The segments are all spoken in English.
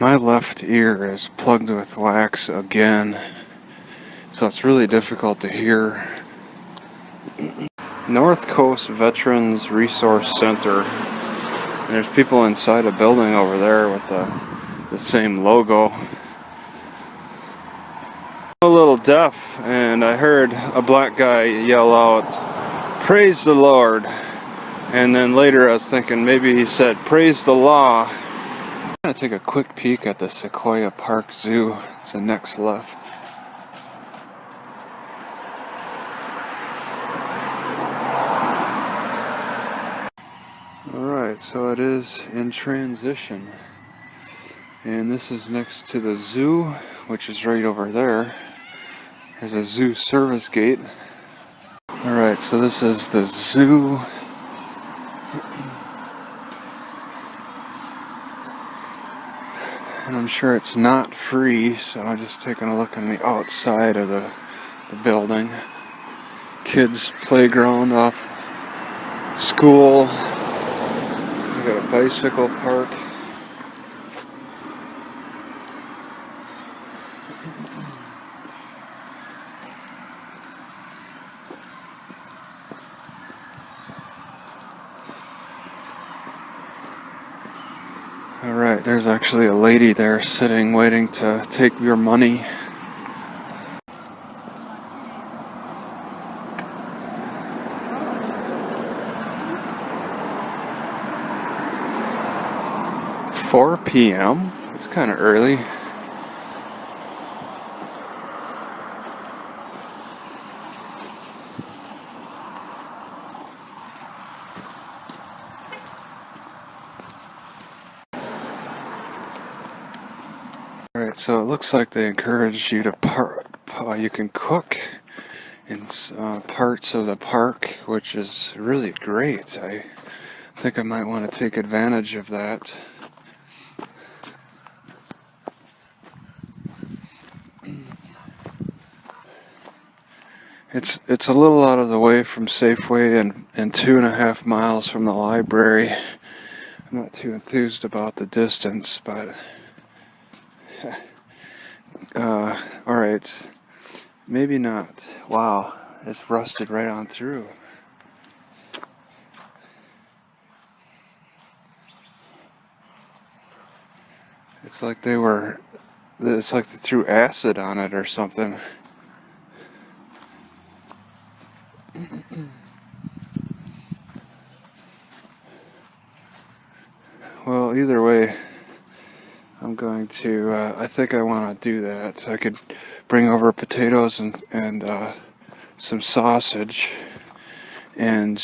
My left ear is plugged with wax again, so it's really difficult to hear. North Coast Veterans Resource Center. And there's people inside a building over there with the same logo. I'm a little deaf, and I heard a black guy yell out, "Praise the Lord." And then later I was thinking maybe he said, "Praise the law." I'm going to take a quick peek at the Sequoia Park Zoo. It's the next left. Alright, so it is in transition. And this is next to the zoo, which is right over there. There's a zoo service gate. Alright, so this is the zoo. And I'm sure it's not free, so I'm just taking a look on the outside of the building. Kids' playground off school. We got a bicycle park. Alright, there's actually a lady there sitting, waiting to take your money. $4 p.m.? It's kind of early. Alright, so it looks like they encourage you to you can cook in parts of the park, which is really great. I think I might want to take advantage of that. It's a little out of the way from Safeway and 2.5 miles from the library. I'm not too enthused about the distance, but alright, maybe not. Wow, it's rusted right on through. It's like they threw acid on it or something. Well, either way, I'm going to, I think I want to do that. I could bring over potatoes and some sausage and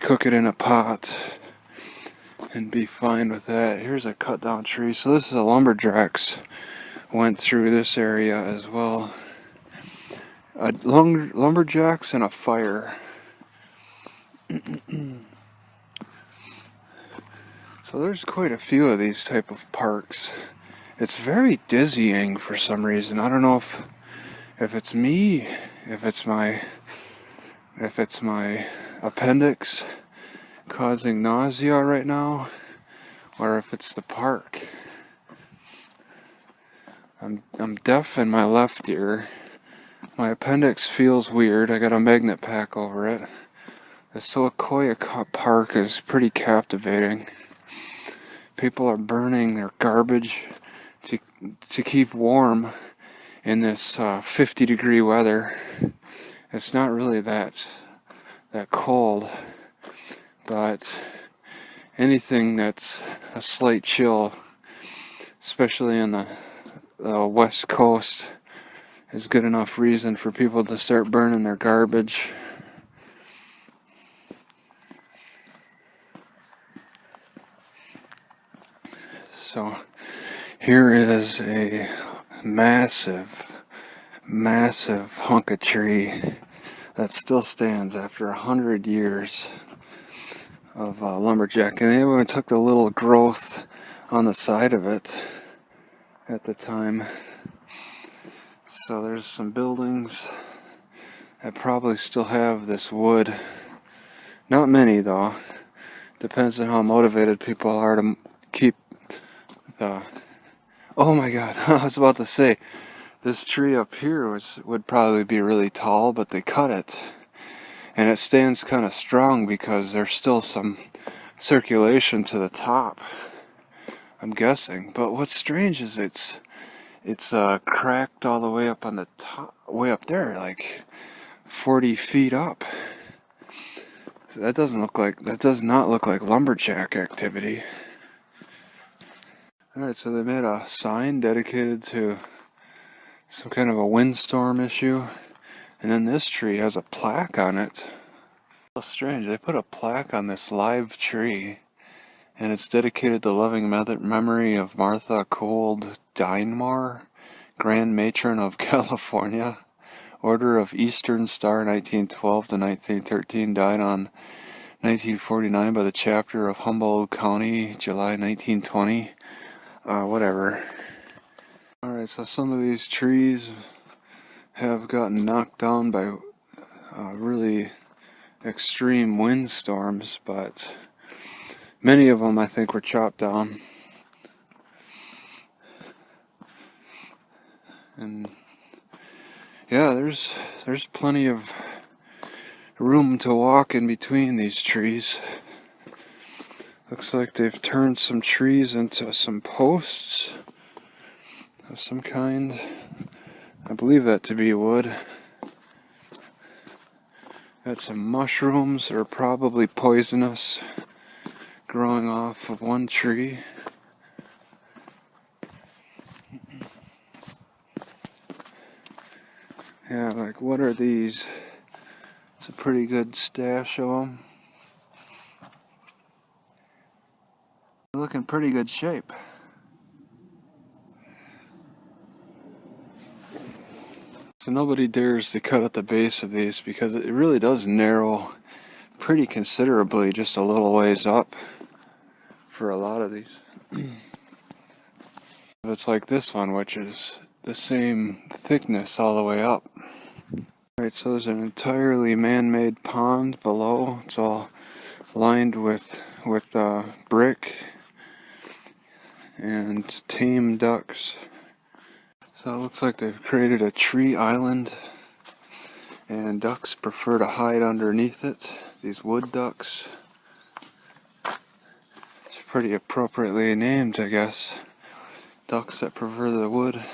cook it in a pot and be fine with that. Here's a cut down tree. So this is a lumberjacks went through this area as well. Lumberjacks and a fire. So there's quite a few of these type of parks. It's very dizzying for some reason. I don't know if it's me, if it's my appendix causing nausea right now, or if it's the park. I'm deaf in my left ear. My appendix feels weird. I got a magnet pack over it. The Sequoia Park is pretty captivating. People are burning their garbage to keep warm in this 50-degree weather. It's not really that cold, but anything that's a slight chill, especially in the West Coast, is good enough reason for people to start burning their garbage. So here is a massive hunk of tree that still stands after 100 years of lumberjack, and they even took the little growth on the side of it at the time. So there's some buildings that probably still have this wood. Not many though. Depends on how motivated people are to keep the Oh my god, I was about to say, this tree up here would probably be really tall, but they cut it. And it stands kind of strong because there's still some circulation to the top, I'm guessing. But what's strange is it's cracked all the way up on the top, way up there, like 40 feet up. So that does not look like lumberjack activity. Alright, so they made a sign dedicated to some kind of a windstorm issue. And then this tree has a plaque on it. It's strange, they put a plaque on this live tree. And it's dedicated to the loving memory of Martha Cold Dynmore, Grand Matron of California, Order of Eastern Star 1912 to 1913, died on 1949 by the chapter of Humboldt County, July 1920. Whatever. Alright, so some of these trees have gotten knocked down by really extreme windstorms, but many of them I think were chopped down. And yeah, there's plenty of room to walk in between these trees. Looks like they've turned some trees into some posts of some kind. I believe that to be wood. Got some mushrooms that are probably poisonous growing off of one tree. Yeah, like what are these? It's a pretty good stash of them. They look in pretty good shape. So nobody dares to cut at the base of these because it really does narrow pretty considerably just a little ways up for a lot of these. It's like this one, which is the same thickness all the way up. Alright, so there's an entirely man-made pond below. It's all lined with brick and tame ducks. So it looks like they've created a tree island, and ducks prefer to hide underneath it. These wood ducks. It's pretty appropriately named, I guess. Ducks that prefer the wood.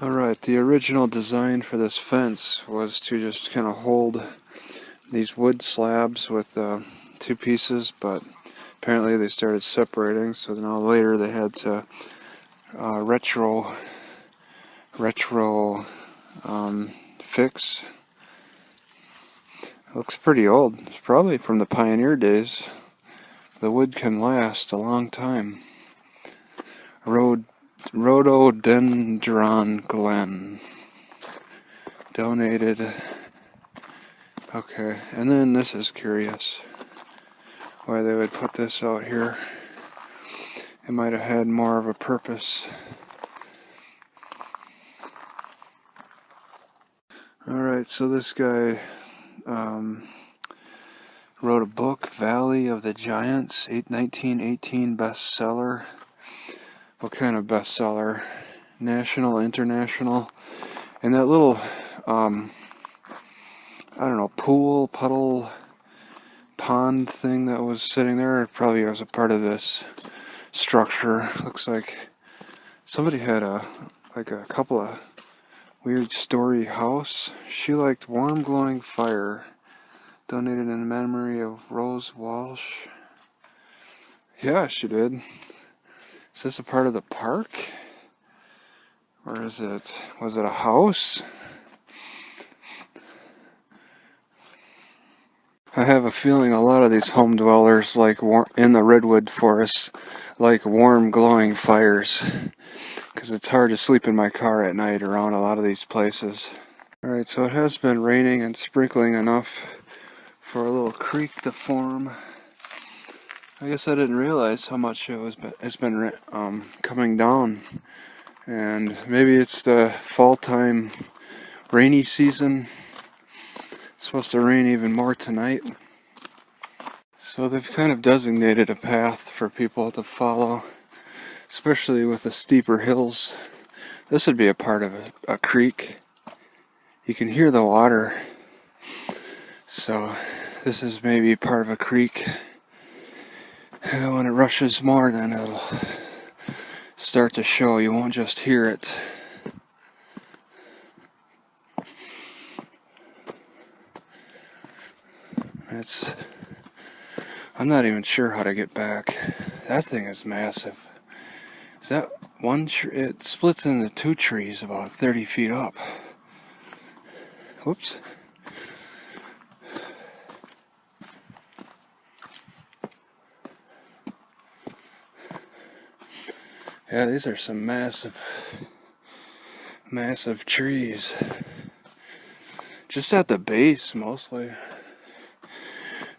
Alright, the original design for this fence was to just kind of hold these wood slabs with two pieces, but apparently they started separating, so now later they had to retro fix. It looks pretty old. It's probably from the pioneer days. The wood can last a long time. Rhododendron Glen. Donated. Okay, and then this is curious. Why they would put this out here. It might have had more of a purpose. Alright, so this guy wrote a book, Valley of the Giants, 1918 bestseller. What kind of bestseller? National, international? And that little, I don't know, puddle, pond thing that was sitting there probably was a part of this structure. Looks like somebody had a couple of weird story house. She liked warm glowing fire. Donated in memory of Rose Walsh. Yeah, she did. Is this a part of the park? Or was it a house? I have a feeling a lot of these home dwellers in the Redwood forests like warm glowing fires, because it's hard to sleep in my car at night around a lot of these places. Alright, so it has been raining and sprinkling enough for a little creek to form. I guess I didn't realize how much it's been coming down, and maybe it's the fall time rainy season. It's supposed to rain even more tonight. So they've kind of designated a path for people to follow, especially with the steeper hills. This would be a part of a creek. You can hear the water. So this is maybe part of a creek. When it rushes more, then it'll start to show. You won't just hear it. I'm not even sure how to get back. That thing is massive. Is that one tree? It splits into two trees about 30 feet up. Whoops. Yeah, these are some massive trees. Just at the base, mostly.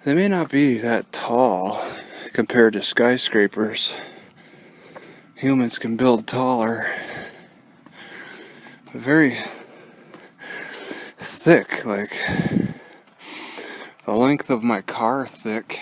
They may not be that tall compared to skyscrapers. Humans can build taller. But very thick, like the length of my car thick.